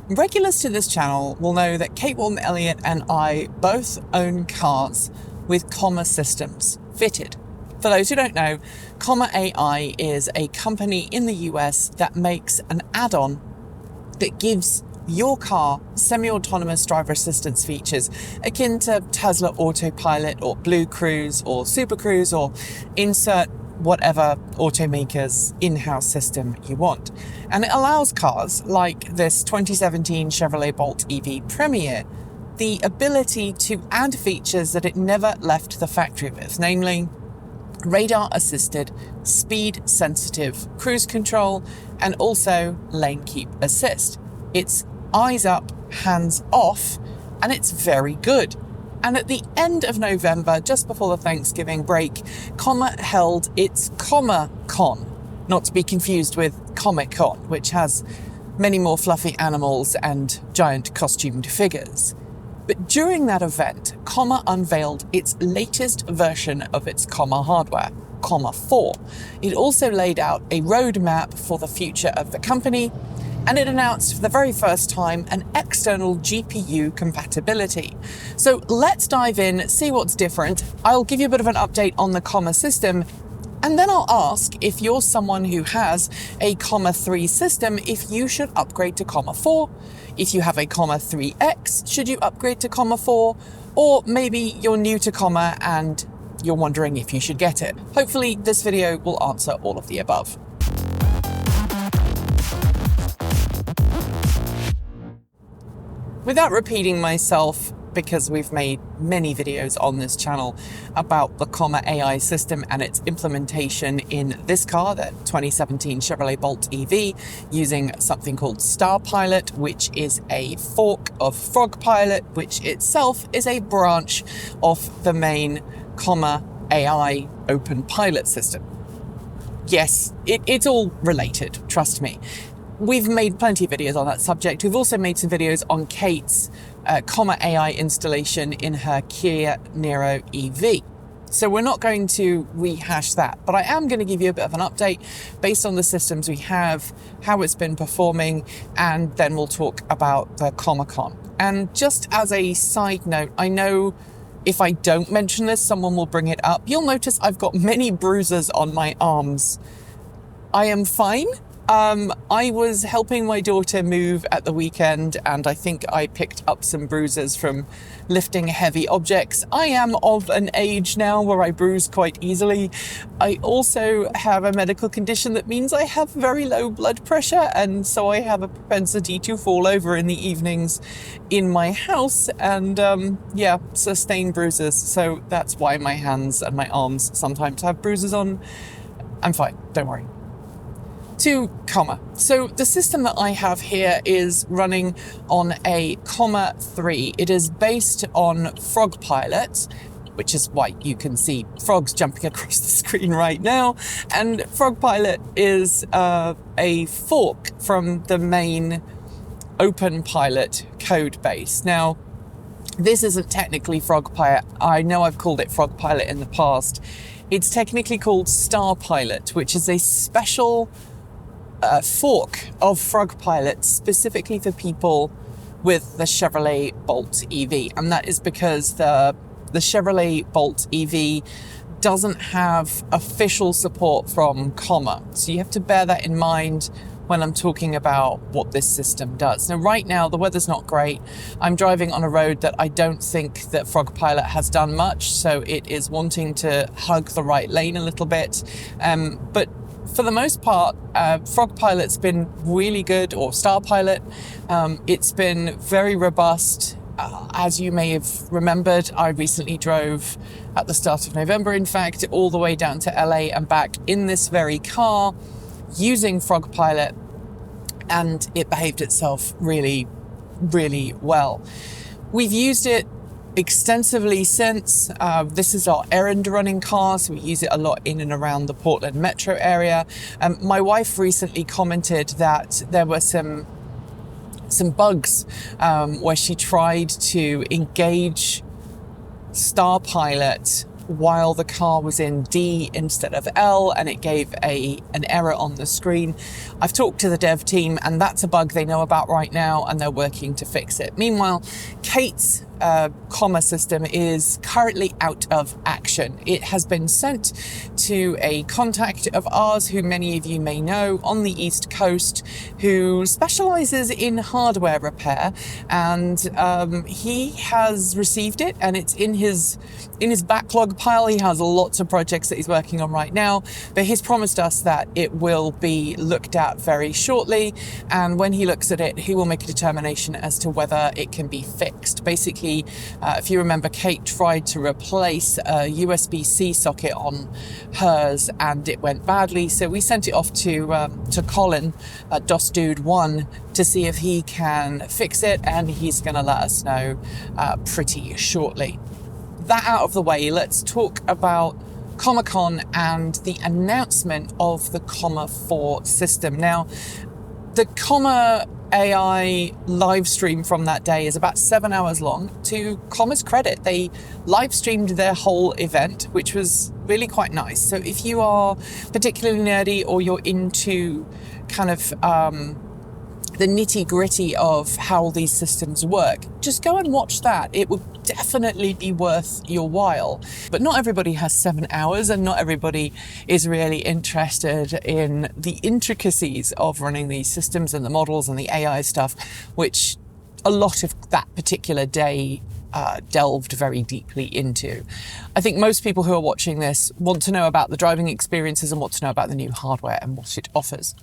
Regulars to this channel will know that Kate, Walton-Elliott and I both own cars with comma systems fitted. For those who don't know, Comma AI is a company in the US that makes an add-on that gives your car semi-autonomous driver assistance features akin to Tesla Autopilot or Blue Cruise or Super Cruise, or insert whatever automaker's in-house system you want. And it allows cars like this 2017 Chevrolet Bolt EV Premier the ability to add features that it never left the factory with, namely radar assisted, speed sensitive cruise control, and also lane keep assist. It's eyes up, hands off, and it's very good. And at the end of November, just before the Thanksgiving break, Comma held its Comma Con, not to be confused with Comic Con, which has many more fluffy animals and giant costumed figures. But during that event, Comma unveiled its latest version of its Comma hardware, Comma 4. It also laid out a roadmap for the future of the company, and it announced for the very first time an external GPU compatibility. So let's dive in, see what's different. I'll give you a bit of an update on the Comma system, and then I'll ask if you're someone who has a Comma 3 system, if you should upgrade to Comma 4. If you have a Comma 3X, should you upgrade to Comma 4? Or maybe you're new to Comma and you're wondering if you should get it. Hopefully this video will answer all of the above. Without repeating myself, because we've made many videos on this channel about the Comma AI system and its implementation in this car, the 2017 Chevrolet Bolt EV, using something called Star Pilot, which is a fork of Frog Pilot, which itself is a branch of the main Comma AI open pilot system. Yes, it's all related, trust me. We've made plenty of videos on that subject. We've also made some videos on Kate's Comma AI installation in her Kia Niro EV. So we're not going to rehash that, but I am going to give you a bit of an update based on the systems we have, how it's been performing, and then we'll talk about the Comic-Con. And just as a side note, I know if I don't mention this, someone will bring it up. You'll notice I've got many bruises on my arms. I am fine. I was helping my daughter move at the weekend, and I think I picked up some bruises from lifting heavy objects. I am of an age now where I bruise quite easily. I also have a medical condition that means I have very low blood pressure, and so I have a propensity to fall over in the evenings in my house and sustain bruises. So that's why my hands and my arms sometimes have bruises on. I'm fine, don't worry. To Comma. So the system that I have here is running on a Comma 3. It is based on Frog Pilot, which is why you can see frogs jumping across the screen right now. And Frog Pilot is a fork from the main Open Pilot code base. Now, this isn't technically Frog Pilot. I know I've called it Frog Pilot in the past. It's technically called Star Pilot, which is a special fork of Frog Pilot specifically for people with the Chevrolet Bolt EV. And that is because the Chevrolet Bolt EV doesn't have official support from Comma. So you have to bear that in mind when I'm talking about what this system does. Now, right now, the weather's not great. I'm driving on a road that I don't think that Frog Pilot has done much, so it is wanting to hug the right lane a little bit. But for the most part, Frog Pilot's been really good, or Star Pilot. It's been very robust. As you may have remembered, I recently drove at the start of November, in fact, all the way down to LA and back in this very car using Frog Pilot, and it behaved itself really, really well. We've used it extensively since. This is our errand running car, so we use it a lot in and around the Portland metro area. My wife recently commented that there were some bugs where she tried to engage Star Pilot while the car was in D instead of L, and it gave an error on the screen. I've talked to the dev team, and that's a bug they know about right now, and they're working to fix it. Meanwhile, Kate's comma system is currently out of action. It has been sent to a contact of ours who many of you may know on the East Coast, who specializes in hardware repair, and he has received it, and it's in his backlog pile. He has lots of projects that he's working on right now, but he's promised us that it will be looked at very shortly, and when he looks at it, he will make a determination as to whether it can be fixed. Basically, if you remember, Kate tried to replace a USB-C socket on hers and it went badly, so we sent it off to Colin at DOSDude1 to see if he can fix it, and he's going to let us know pretty shortly. That out of the way, let's talk about Comic-Con and the announcement of the Comma 4 system. Now, the Comma AI live stream from that day is about 7 hours long. To Comma's credit, they live streamed their whole event, which was really quite nice. So if you are particularly nerdy, or you're into kind of the nitty-gritty of how these systems work, just go and watch that. It would definitely be worth your while. But not everybody has 7 hours, and not everybody is really interested in the intricacies of running these systems and the models and the AI stuff, which a lot of that particular day delved very deeply into. I think most people who are watching this want to know about the driving experiences and want to know about the new hardware and what it offers.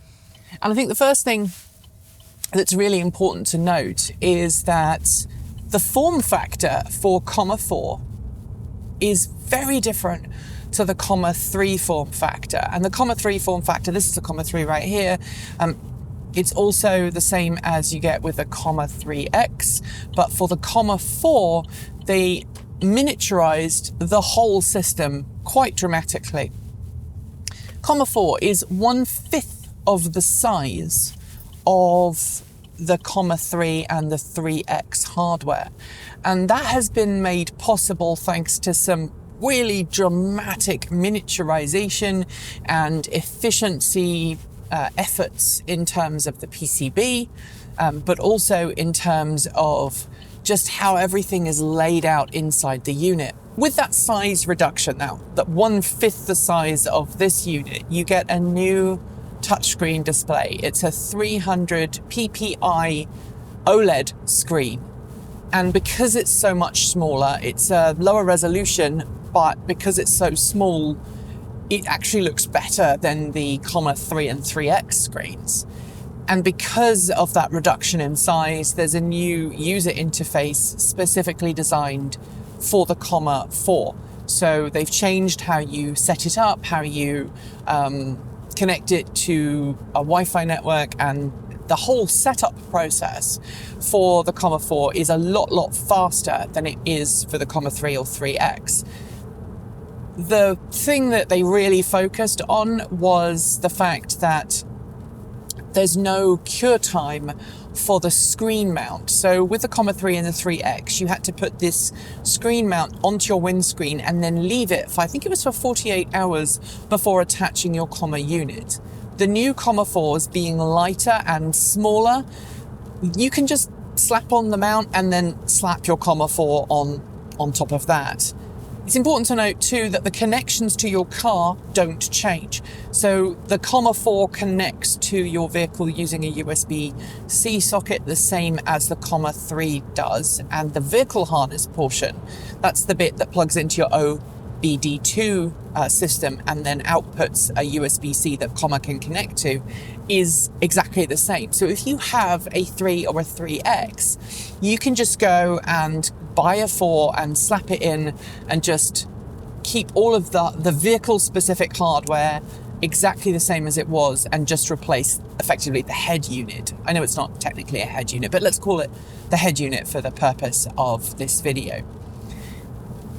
And I think the first thing that's really important to note is that the form factor for Comma 4 is very different to the Comma 3 form factor. And the Comma 3 form factor, this is the Comma 3 right here, it's also the same as you get with the Comma 3X, but for the Comma 4, they miniaturized the whole system quite dramatically. Comma 4 is 1/5 of the size of the Comma 3 and the 3X hardware. And that has been made possible thanks to some really dramatic miniaturization and efficiency efforts in terms of the PCB, but also in terms of just how everything is laid out inside the unit. With that size reduction now, that 1/5 the size of this unit, you get a new touchscreen display. It's a 300 ppi OLED screen. And because it's so much smaller, it's a lower resolution, but because it's so small, it actually looks better than the Comma 3 and 3X screens. And because of that reduction in size, there's a new user interface specifically designed for the Comma 4. So they've changed how you set it up, how you connect it to a Wi-Fi network, and the whole setup process for the Comma 4 is a lot faster than it is for the Comma 3 or 3X. The thing that they really focused on was the fact that there's no cure time for the screen mount. So with the Comma 3 and the 3X, you had to put this screen mount onto your windscreen and then leave it for, I think it was for 48 hours before attaching your Comma unit. The new Comma 4s being lighter and smaller, you can just slap on the mount and then slap your Comma 4 on top of that. It's important to note too that the connections to your car don't change. So the Comma 4 connects to your vehicle using a USB-C socket, the same as the Comma 3 does. And the vehicle harness portion, that's the bit that plugs into your OBD2 system and then outputs a USB-C that Comma can connect to, is exactly the same. So if you have a 3 or a 3X, you can just go and buy a 4 and slap it in and just keep all of the vehicle specific hardware exactly the same as it was and just replace effectively the head unit. I know it's not technically a head unit, but let's call it the head unit for the purpose of this video.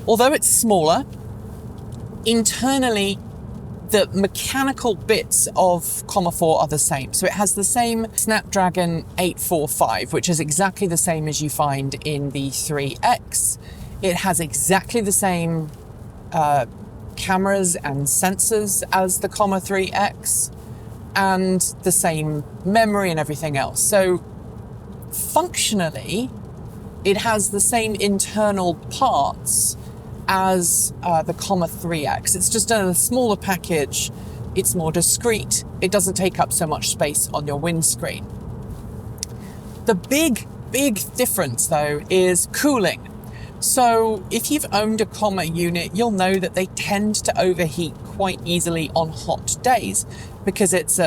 Although it's smaller, internally the mechanical bits of Comma 4 are the same. So it has the same Snapdragon 845, which is exactly the same as you find in the 3X. It has exactly the same cameras and sensors as the comma 3X, and the same memory and everything else. So functionally, it has the same internal parts as the comma 3X. It's just a smaller package. It's more discreet. It doesn't take up so much space on your windscreen. The big difference, though, is cooling. So if you've owned a comma unit, you'll know that they tend to overheat quite easily on hot days because it's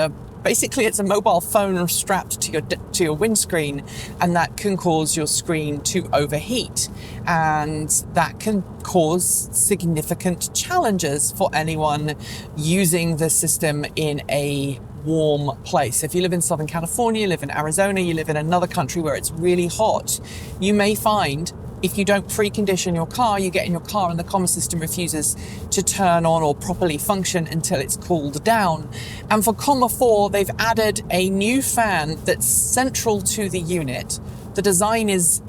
basically a mobile phone strapped to your windscreen, and that can cause your screen to overheat, and that can cause significant challenges for anyone using the system in a warm place. If you live in Southern California, you live in Arizona, you live in another country where it's really hot, you may find if you don't precondition your car, you get in your car and the comma system refuses to turn on or properly function until it's cooled down. And for comma 4, they've added a new fan that's central to the unit. The design is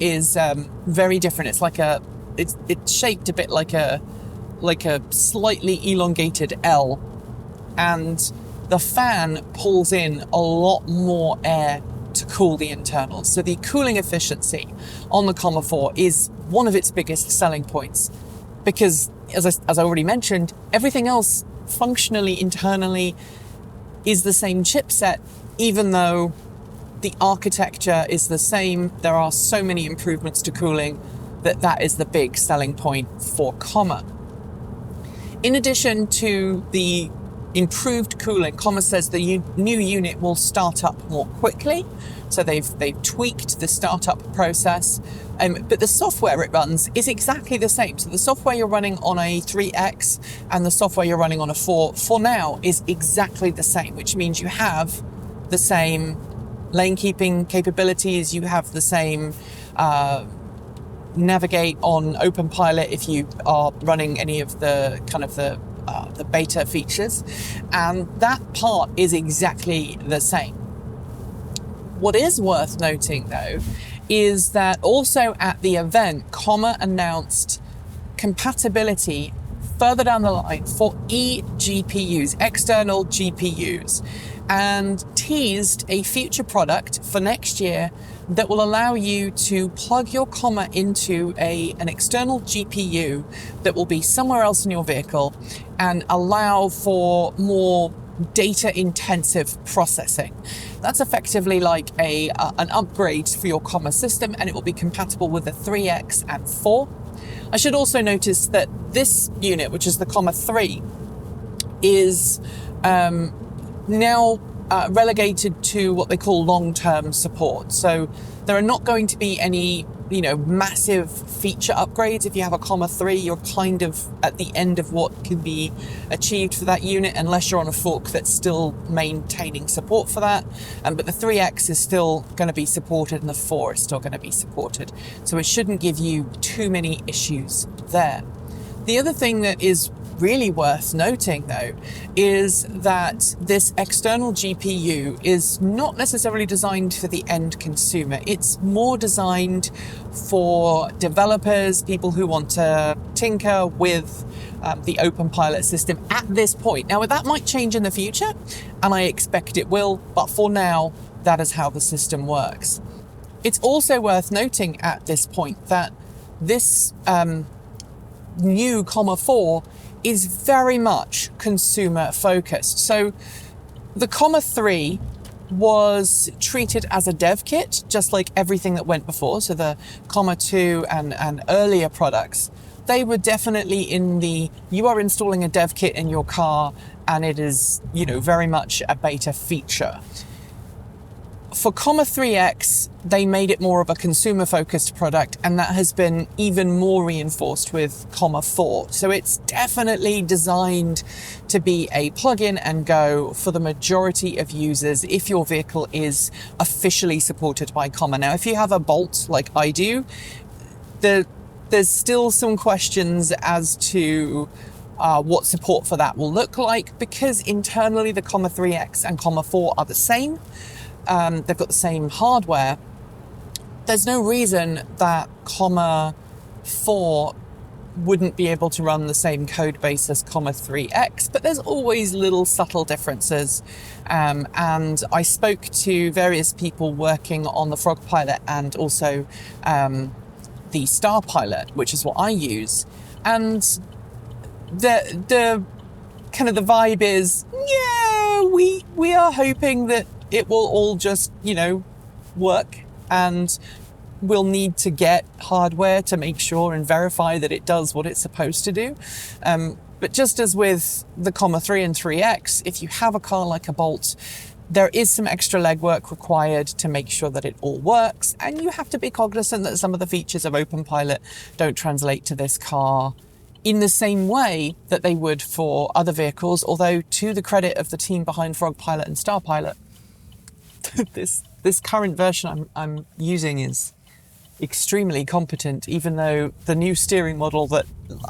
very different. It's like it's shaped a bit like a slightly elongated L, and the fan pulls in a lot more air to cool the internals. So the cooling efficiency on the comma 4 is one of its biggest selling points, because as I already mentioned, everything else functionally internally is the same chipset, even though the architecture is the same. There are so many improvements to cooling that is the big selling point for comma. In addition to the improved cooling, comma says the new unit will start up more quickly. So they've tweaked the startup process, but the software it runs is exactly the same. So the software you're running on a 3X and the software you're running on a 4 for now is exactly the same, which means you have the same lane keeping capabilities, you have the same navigate on OpenPilot if you are running any of the the beta features, and that part is exactly the same. What is worth noting, though, is that also at the event, comma announced compatibility further down the line for eGPUs, external GPUs, and teased a future product for next year that will allow you to plug your comma into an external GPU that will be somewhere else in your vehicle and allow for more data-intensive processing. That's effectively like an upgrade for your comma system, and it will be compatible with the 3X and 4. I should also notice that this unit, which is the comma 3, is now relegated to what they call long-term support. So there are not going to be any, massive feature upgrades. If you have a comma 3, you're kind of at the end of what can be achieved for that unit, unless you're on a fork that's still maintaining support for that. But the 3X is still going to be supported, and the 4 is still going to be supported. So it shouldn't give you too many issues there. The other thing that is really worth noting, though, is that this external GPU is not necessarily designed for the end consumer. It's more designed for developers, people who want to tinker with the OpenPilot system at this point. Now, that might change in the future, and I expect it will, but for now, that is how the system works. It's also worth noting at this point that this new comma 4 is very much consumer focused. So the comma 3 was treated as a dev kit, just like everything that went before. So the comma 2 and earlier products, they were definitely in you are installing a dev kit in your car, and it is, very much a beta feature. For comma 3X, they made it more of a consumer-focused product, and that has been even more reinforced with comma 4. So it's definitely designed to be a plug-in and go for the majority of users if your vehicle is officially supported by comma. Now, if you have a Bolt like I do, there's still some questions as to what support for that will look like, because internally the comma 3X and comma 4 are the same. They've got the same hardware. There's no reason that comma 4 wouldn't be able to run the same code base as comma 3x, but there's always little subtle differences. And I spoke to various people working on the Frog Pilot and also the Star Pilot, which is what I use. And the kind of the vibe is, yeah, we are hoping that it will all just, work, and we'll need to get hardware to make sure and verify that it does what it's supposed to do. But just as with the comma 3 and 3x, if you have a car like a Bolt, there is some extra legwork required to make sure that it all works, and you have to be cognizant that some of the features of OpenPilot don't translate to this car in the same way that they would for other vehicles, although to the credit of the team behind Frog Pilot and Star Pilot, this current version I'm using is extremely competent, even though the new steering model that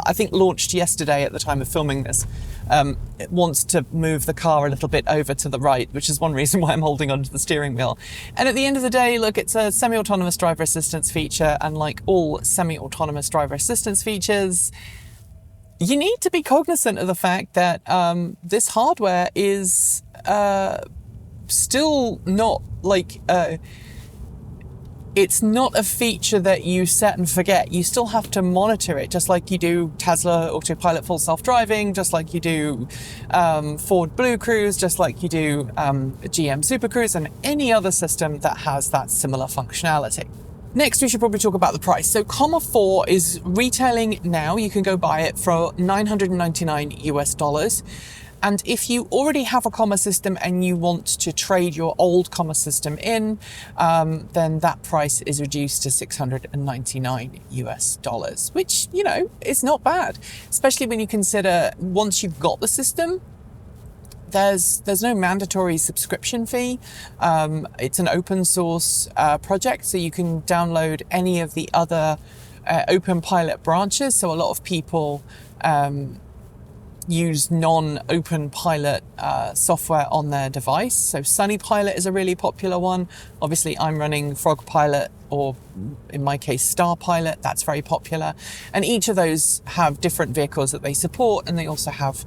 I think launched yesterday at the time of filming this it wants to move the car a little bit over to the right, which is one reason why I'm holding onto the steering wheel. And at the end of the day, look, it's a semi-autonomous driver assistance feature, and like all semi-autonomous driver assistance features, you need to be cognizant of the fact that this hardware is still not like it's not a feature that you set and forget. You still have to monitor it, just like you do Tesla Autopilot Full Self-Driving, just like you do Ford Blue Cruise, just like you do GM Super Cruise, and any other system that has that similar functionality. Next, we should probably talk about the price. So comma 4 is retailing now. You can go buy it for $999 US. And if you already have a comma system and you want to trade your old comma system in, then that price is reduced to $699 US, which, is not bad, especially when you consider once you've got the system, there's no mandatory subscription fee. It's an open source project, so you can download any of the other OpenPilot branches. So a lot of people use non-OpenPilot software on their device. So Sunny Pilot is a really popular one. Obviously, I'm running Frog Pilot, or in my case, Star Pilot. That's very popular. And each of those have different vehicles that they support, and they also have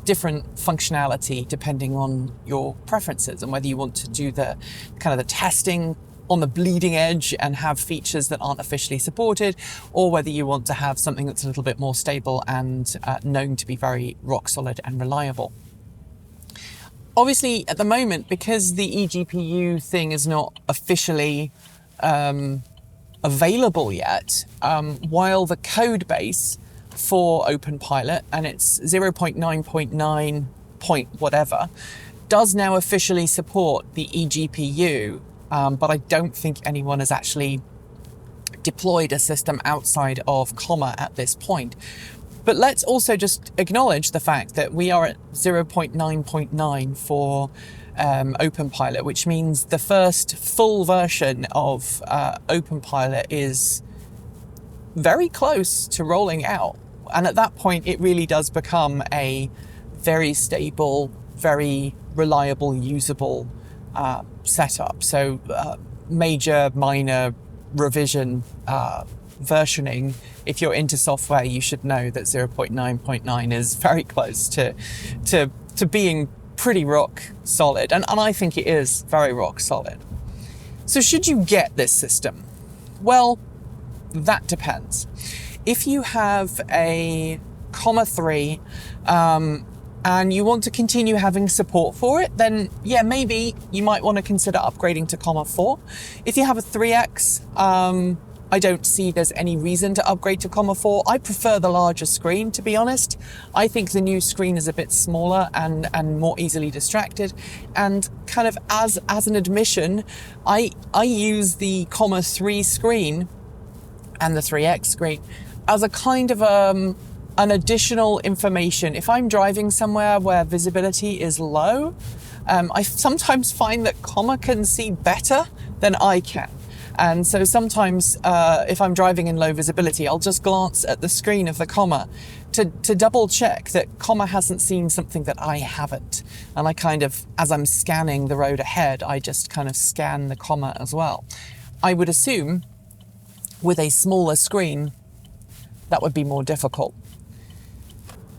different functionality depending on your preferences and whether you want to do the kind of the testing on the bleeding edge and have features that aren't officially supported, or whether you want to have something that's a little bit more stable and known to be very rock solid and reliable. Obviously, at the moment, because the eGPU thing is not officially available yet, while the code base for OpenPilot, and it's 0.9.9 point whatever, does now officially support the eGPU, but I don't think anyone has actually deployed a system outside of comma at this point. But let's also just acknowledge the fact that we are at 0.9.9 for OpenPilot, which means the first full version of OpenPilot is very close to rolling out. And at that point, it really does become a very stable, very reliable, usable setup. So major, minor revision versioning, if you're into software, you should know that 0.9.9 is very close to being pretty rock solid. And I think it is very rock solid. So should you get this system? Well, that depends. If you have a comma 3, and you want to continue having support for it, then yeah, maybe you might want to consider upgrading to comma 4. If you have a 3x, I don't see there's any reason to upgrade to comma 4. I prefer the larger screen, to be honest. I think the new screen is a bit smaller and more easily distracted. And kind of as an admission, I use the comma 3 screen and the 3x screen as a kind of an additional information. If I'm driving somewhere where visibility is low, I sometimes find that comma can see better than I can. And so sometimes if I'm driving in low visibility, I'll just glance at the screen of the comma to double check that comma hasn't seen something that I haven't. And I kind of, as I'm scanning the road ahead, I just kind of scan the comma as well. I would assume with a smaller screen, that would be more difficult.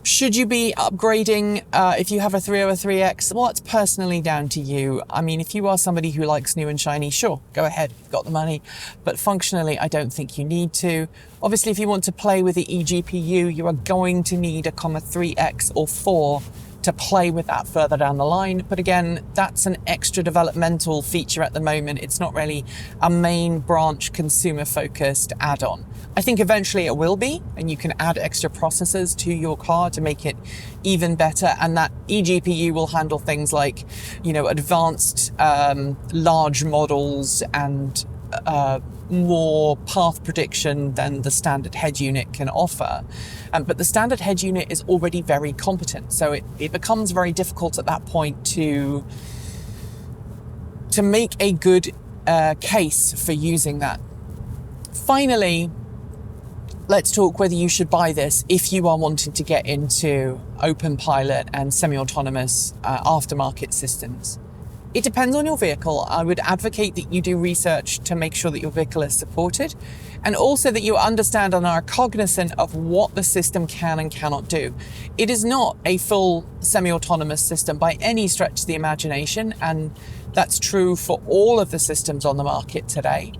Should you be upgrading if you have a 303X? Well, it's personally down to you. I mean, if you are somebody who likes new and shiny, sure, go ahead, you've got the money. But functionally, I don't think you need to. Obviously, if you want to play with the eGPU, you are going to need a 3X or 4 to play with that further down the line. But again, that's an extra developmental feature at the moment. It's not really a main branch consumer focused add-on. I think eventually it will be, and you can add extra processors to your car to make it even better. And that eGPU will handle things like, advanced large models and more path prediction than the standard head unit can offer. But the standard head unit is already very competent. So it becomes very difficult at that point to make a good case for using that. Finally, let's talk whether you should buy this if you are wanting to get into open pilot and semi-autonomous aftermarket systems. It depends on your vehicle. I would advocate that you do research to make sure that your vehicle is supported, and also that you understand and are cognizant of what the system can and cannot do. It is not a full semi-autonomous system by any stretch of the imagination, and that's true for all of the systems on the market today.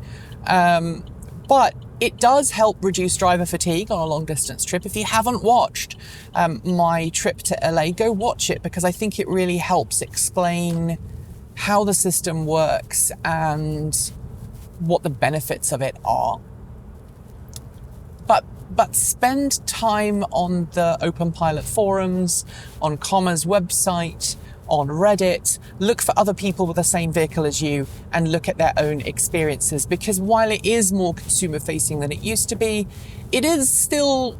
But it does help reduce driver fatigue on a long distance trip. If you haven't watched my trip to LA, go watch it, because I think it really helps explain how the system works and what the benefits of it are. But spend time on the Open Pilot forums, on Comma's website, on Reddit. Look for other people with the same vehicle as you and look at their own experiences, because while it is more consumer facing than it used to be, it is still,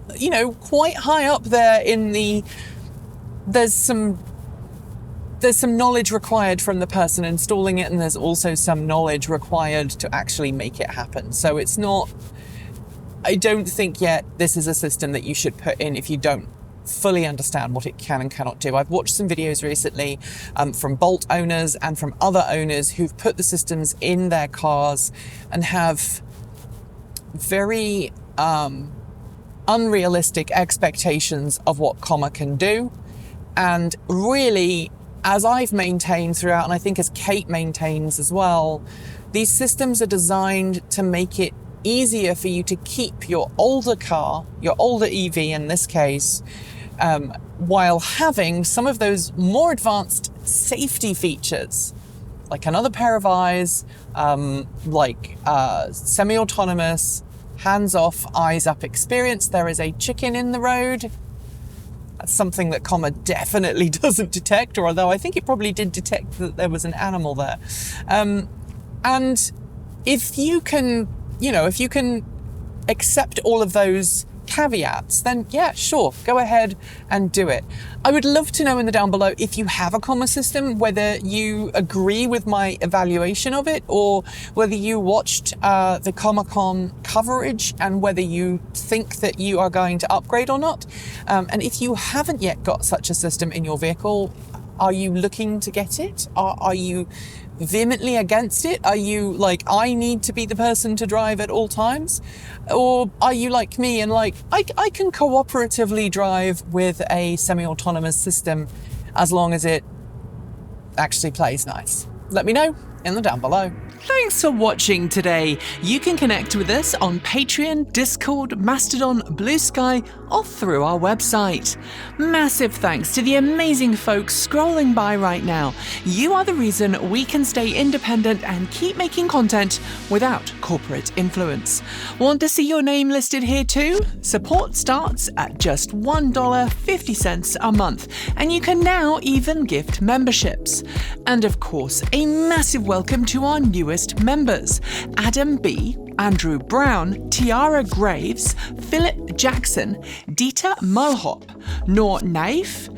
quite high up there in there's some knowledge required from the person installing it, and there's also some knowledge required to actually make it happen. So I don't think yet this is a system that you should put in if you don't fully understand what it can and cannot do. I've watched some videos recently from Bolt owners and from other owners who've put the systems in their cars and have very unrealistic expectations of what Comma can do. And really, as I've maintained throughout, and I think as Kate maintains as well, these systems are designed to make it easier for you to keep your older car, your older EV in this case, while having some of those more advanced safety features, like another pair of eyes, like semi-autonomous, hands-off, eyes-up experience. There is a chicken in the road. That's something that Comma definitely doesn't detect, or although I think it probably did detect that there was an animal there. And if you can accept all of those caveats, then yeah, sure, go ahead and do it. I would love to know in the down below if you have a Comma system, whether you agree with my evaluation of it, or whether you watched the Comic-Con coverage and whether you think that you are going to upgrade or not. And if you haven't yet got such a system in your vehicle, are you looking to get it? Are you vehemently against it? Are you like, I need to be the person to drive at all times? Or are you like me and like, I can cooperatively drive with a semi-autonomous system as long as it actually plays nice? Let me know in the down below. Thanks for watching today. You can connect with us on Patreon, Discord, Mastodon, Blue Sky, or through our website. Massive thanks to the amazing folks scrolling by right now. You are the reason we can stay independent and keep making content without corporate influence. Want to see your name listed here too? Support starts at just $1.50 a month, and you can now even gift memberships. And of course, a massive welcome to our newest members: Adam B, Andrew Brown, Tiara Graves, Philip Jackson, Dieter Mulhop, Noor Naif,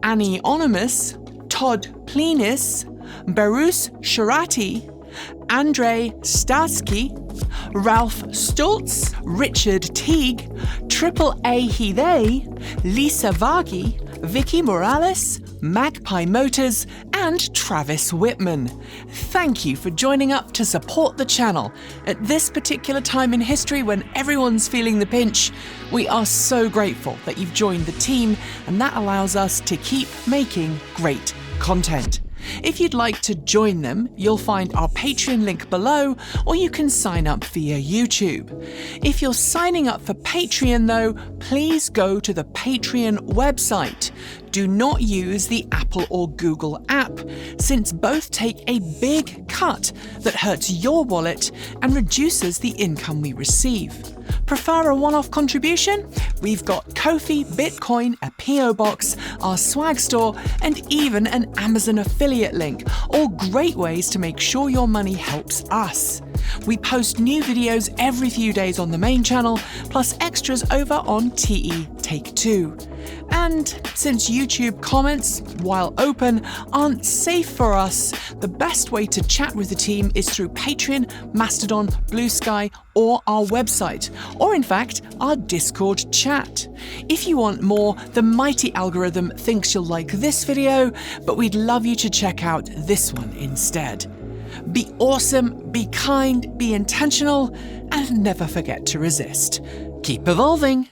Annie Onimus, Todd Plenis, Barus Sharati, Andrei Starsky, Ralph Stoltz, Richard Teague, Triple A He They, Lisa Vargi, Vicky Morales, Magpie Motors, and Travis Whitman. Thank you for joining up to support the channel. At this particular time in history when everyone's feeling the pinch, we are so grateful that you've joined the team, and that allows us to keep making great content. If you'd like to join them, you'll find our Patreon link below, or you can sign up via YouTube. If you're signing up for Patreon though, please go to the Patreon website. Do not use the Apple or Google app, since both take a big cut that hurts your wallet and reduces the income we receive. Prefer a one-off contribution? We've got Ko-fi, Bitcoin, a PO box, our swag store, and even an Amazon affiliate link, all great ways to make sure your money helps us. We post new videos every few days on the main channel, plus extras over on TE Take 2. And since YouTube comments, while open, aren't safe for us, the best way to chat with the team is through Patreon, Mastodon, Blue Sky, or our website, or in fact, our Discord chat. If you want more, the mighty algorithm thinks you'll like this video, but we'd love you to check out this one instead. Be awesome, be kind, be intentional, and never forget to resist. Keep evolving!